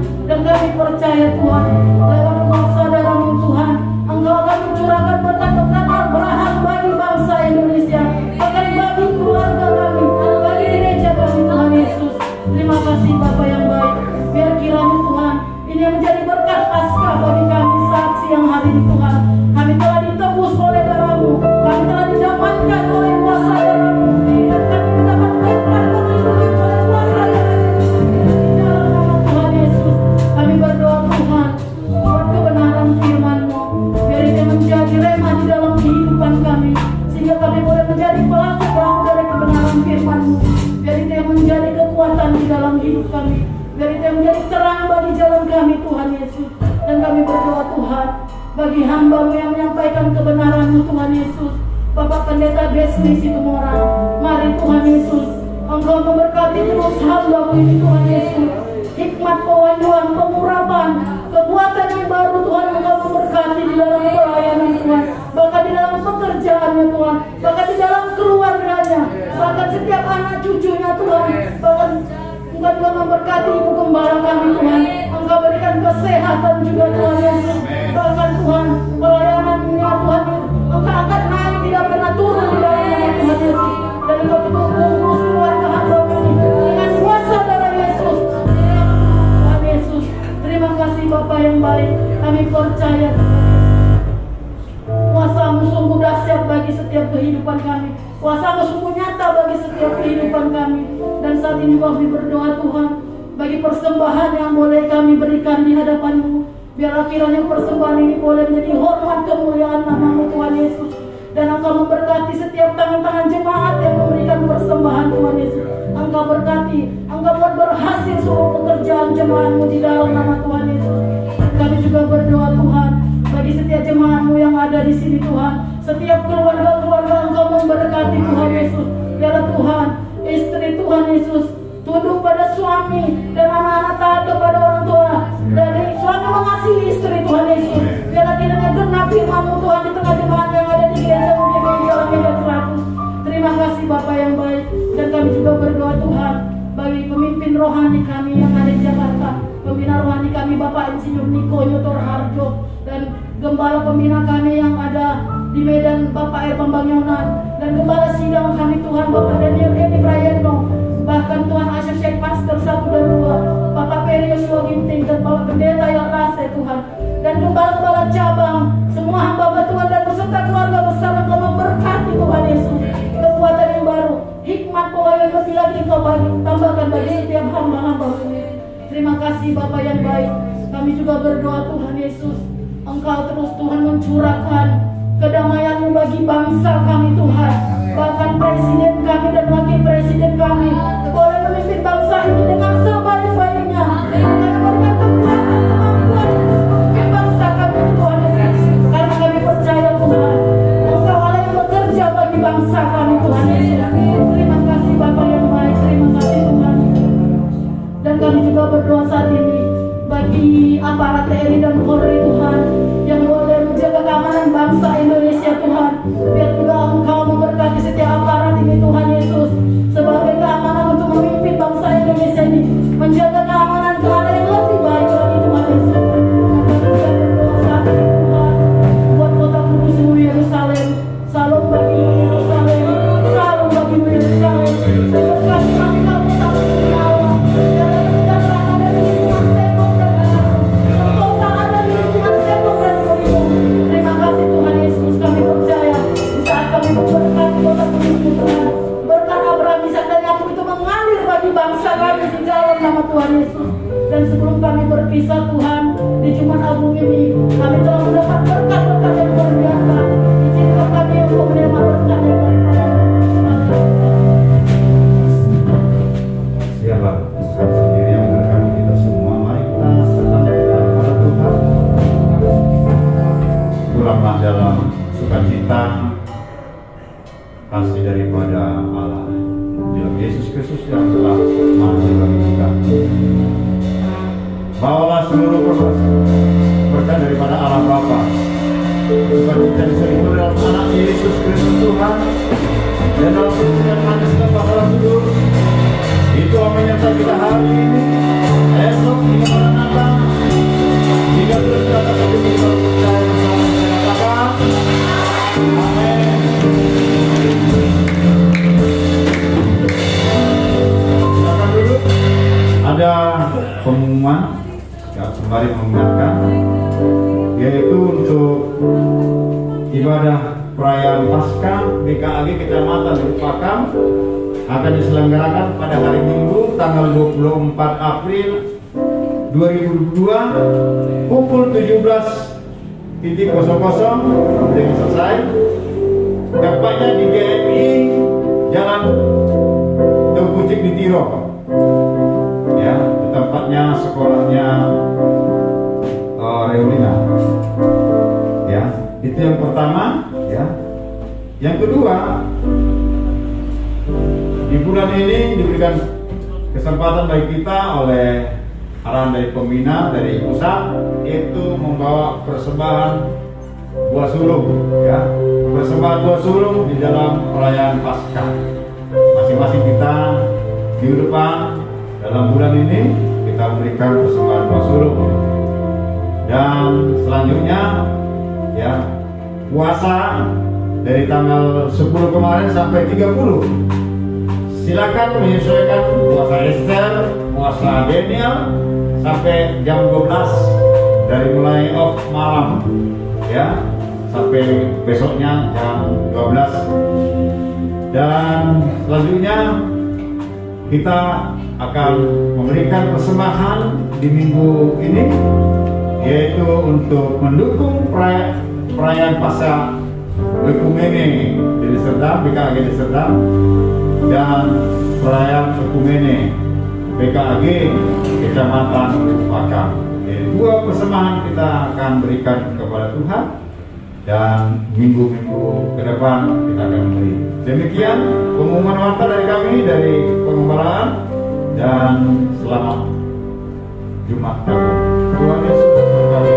menjadi terang bagi jalan kami Tuhan Yesus. Dan kami berdoa Tuhan, bagi hamba-Mu yang menyampaikan kebenaran-Mu Tuhan Yesus, Bapak Pendeta Besni Situmorang, mari Tuhan Yesus, Engkau memberkati terus hamba-Mu ini Tuhan Yesus. Hikmat pewahyuan, pengurapan, kekuatan yang baru Tuhan, Engkau memberkati di dalam pelayanan Tuhan, bahkan di dalam pekerjaannya Tuhan, bahkan di dalam keluarganya, bahkan setiap anak cucunya Tuhan, bahkan Engkau juga memberkati ibu gembala kami Tuhan. Engkau berikan kesehatan juga Tuhan Yesus. Bahkan Tuhan, pelayanannya Tuhan, Engkau angkat naik, tidak pernah turun di dalam nama Tuhan Yesus. Dan Engkau tutup bungkus keluarga hamba-Mu ini dengan kuasa darah Yesus. Tuhan Yesus, terima kasih Bapa yang baik. Kami percaya kuasa-Mu sungguh dahsyat bagi setiap kehidupan kami. Kuasa-Mu sungguh nyata bagi setiap kehidupan kami. Dan saat ini kami berdoa Tuhan, bagi persembahan yang boleh kami berikan di hadapan-Mu, biarlah kiranya persembahan ini boleh menjadi hormat kemuliaan nama-Mu Tuhan Yesus. Dan Engkau memberkati setiap tangan-tangan jemaat yang memberikan persembahan Tuhan Yesus. Engkau berkati, Engkau buat berhasil seluruh pekerjaan jemaat-Mu di dalam nama Tuhan Yesus. Kami juga berdoa Tuhan, bagi setiap jemaat-Mu yang ada di sini Tuhan, setiap keluarga-keluarga Engkau memberkati Tuhan Yesus. Biarlah Tuhan, istri Tuhan Yesus tunduk pada suami dan anak-anak taat kepada orang tua. Dan suami mengasihi istri Tuhan Yesus. Biarlah kiranya genap firman-Mu Tuhan di tengah jemaat yang ada di gereja UGBI Jalan Medan 100. Terima kasih Bapa yang baik. Dan kami juga berdoa Tuhan, bagi pemimpin rohani kami yang ada di Jakarta, pembina rohani kami Bapak Insinyur Niko Nyotor Harjo, dan gembala pembina kami yang ada di Medan Bapak R. Bambang Yonan, dan gembala sidang kami Tuhan Bapak Daniel Edi Prayetno, bahkan Tuhan Associate Pastor 1 dan 2 Bapak Peri Yosua Ginting, dan Bapak Pendeta yang rasa Tuhan, dan gembala-gembala cabang, semua hamba Tuhan dan beserta keluarga besar Engkau memberkati Tuhan Yesus. Kekuatan yang baru, hikmat pewahyuan lebih lagi Engkau tambahkan bagi setiap hamba-hamba. Terima kasih Bapa yang baik. Kami juga berdoa Tuhan Yesus, Engkau terus Tuhan mencurahkan kedamaian-Mu bagi bangsa kami Tuhan. Bahkan presiden kami dan wakil presiden kami boleh memimpin bangsa ini dengan sebaik-baiknya. Kami berkat kemampuan memimpin bangsa kami Tuhan Yesus. Karena kami percaya Tuhan, Engkau Allah yang bekerja bagi bangsa kami Tuhan Yesus. Terima kasih Bapa yang baik. Terima kasih Tuhan. Dan kami juga berdoa saat ini bagi aparat TNI dan Polri Tuhan, yang boleh menjaga keamanan bangsa Indonesia Tuhan. Biar juga Engkau memberkati setiap aparat ini Tuhan Yesus, sebagai keamanan untuk memimpin bangsa Indonesia ini, menjaga keamanan ke arah yang lebih baik lagi Tuhan Yesus. Kami juga berdoa saat ini Tuhan, buat kota kudus-Mu Yerusalem, salam bagi Yerusalem, salam bagi Yerusalem. Berkati kami kau tak Allah, dalam kesejahteraan dan lingkungan tembok dan sentosa ada di lingkungan tembok dan kurikulum. Terima kasih Tuhan Yesus, kami percaya di saat kami memberkati kota kudus-Mu Tuhan, berkat Abraham, Ishak dan Yakub itu mengalir bagi bangsa kami di dalam nama Tuhan Yesus. Dan sebelum kami berpisah Tuhan, di Jumat Agung ini kami telah mendapat berkat-berkat yang luar biasa. Izinkan kami untuk menerima berkat yang daripada Siapa Tuhan sendiri yang memberkati kita semua. Mari kita datang kepada Tuhan. Pulanglah dalam sukacita kasih daripada Allah dalam Yesus Kristus yang telah mati bagi kita. Bawalah seluruh berkat daripada Allah Bapa, sukacita diselimuti dalam anak Yesus Kristus Tuhan, dan dalam persembahan manis dan Bapa Kudus. Itu menyertai kita hari ini, esok hingga pada Natal, hingga terus kita percaya bersama dengan amin. Silakan duduk. Ada pengumuman yang kembali mengingatkan, yaitu untuk ibadah perayaan Paskah BKAG Kecamatan Lupakam akan diselenggarakan pada hari Minggu tanggal 24 April 2022 pukul 17.00 dengan selesai. Tepatnya di GMI Jalan Tengkucik di Tiro. Ya, tempatnya sekolah pertama, ya. Yang kedua, di bulan ini diberikan kesempatan bagi kita oleh arahan dari pembina, dari pusat, itu membawa persembahan buah sulung, ya, persembahan buah sulung di dalam perayaan Paskah. Masing-masing kita minggu depan dalam bulan ini kita memberikan persembahan buah sulung. Dan selanjutnya, ya, puasa dari tanggal 10 kemarin sampai 30. Silakan menyesuaikan puasa Esther, puasa Daniel sampai jam 12 dari mulai off malam, ya, sampai besoknya jam 12. Dan selanjutnya kita akan memberikan persembahan di minggu ini, yaitu untuk mendukung perayaan Paskah Ekumene di Serdang, BKAG di Serdang, dan perayaan Ekumene BKAG Kecamatan Pakam. Jadi 2 persembahan kita akan berikan kepada Tuhan, dan minggu-minggu ke depan kita akan memberi. Demikian pengumuman warta dari kami, dari pengembaraan, dan selamat Jumat Agung. Tuhan Yesus memberkati.